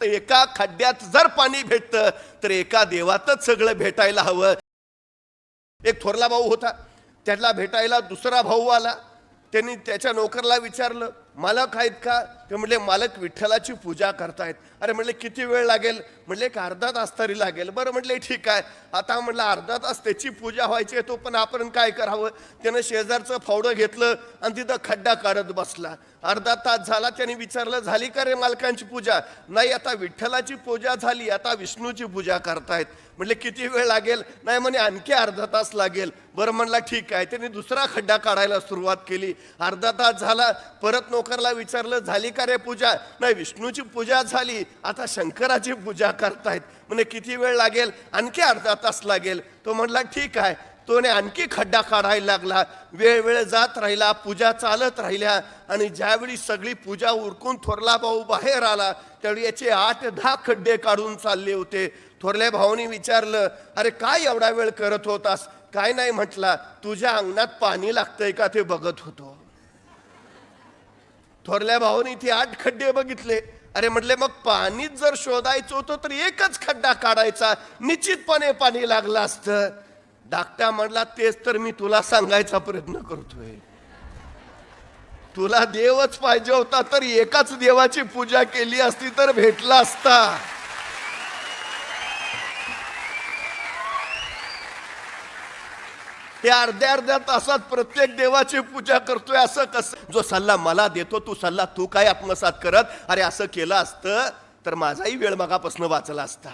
तर एका खड्ड्यात जर पाणी भेटतं तर एका देवातच सगळं भेटायला हवं. एक थोरला भाऊ होता, त्याला भेटायला दुसरा भाऊ आला. त्यांनी त्याच्या नोकरला विचारलं, मालक आहेत का? ते म्हणले, मालक विठ्ठलाची पूजा करतायत. अरे म्हणले, किती वेळ लागेल? म्हणले, एक अर्धा तास तरी लागेल. बरं म्हणले, ठीक आहे. आता म्हणलं अर्धा तास त्याची पूजा व्हायची आहे, तो पण आपण काय करावं? त्यानं शेजारचं फावडं घेतलं आणि तिथं खड्डा काढत बसला. अर्धा तास झाला. त्याने विचारलं, झाली का रे मालकांची पूजा? नाही, आता विठ्ठलाची पूजा झाली, आता विष्णूची पूजा करतायत. म्हणले, किती वेळ लागेल? नाही म्हणे, आणखी अर्धा तास लागेल. बरं म्हणला, ठीक आहे. त्यांनी दुसरा खड्डा काढायला सुरुवात केली. अर्धा तास झाला. परत नोकरला विचारलं, झाली का रे पूजा? नाही, विष्णूची पूजा झाली, आता शंकराची पूजा करतायत. म्हणे, किती वेळ लागेल? आणखी अर्धा तास लागेल. तो म्हणला, ठीक आहे. तोने आणखी खड्डा काढायला लागला. वेळ जात राहिला, पूजा चालत राहिल्या. आणि ज्यावेळी सगळी पूजा उरकून थोरला भाऊ बाहेर आला, त्यावेळी याचे 8-10 खड्डे काढून चालले होते. थोरल्या भाऊनी विचारलं, अरे काय एवढा वेळ करत होतास? काय नाही म्हटला, तुझ्या अंगणात पाणी लागतंय का ते बघत होतो. थोरल्या भाऊनी ते 8 खड्डे बघितले. अरे म्हटले, मग पाणीच जर शोधायचं होतं तर एकच खड्डा काढायचा, निश्चितपणे पाणी लागलं असतं. धाकटा म्हणला, तेच तर मी तुला सांगायचा प्रयत्न करतोय. तुला देवच पाहिजे होता तर एकाच देवाची पूजा केली असती तर भेटला असता. हे अर्ध्या तासात प्रत्येक देवाची पूजा करतोय, असं कसं? जो सल्ला मला देतो तू सल्ला तू काय आत्मसात करत? अरे असं केलं असतं तर माझाही वेळ मगापासून वाचला असता.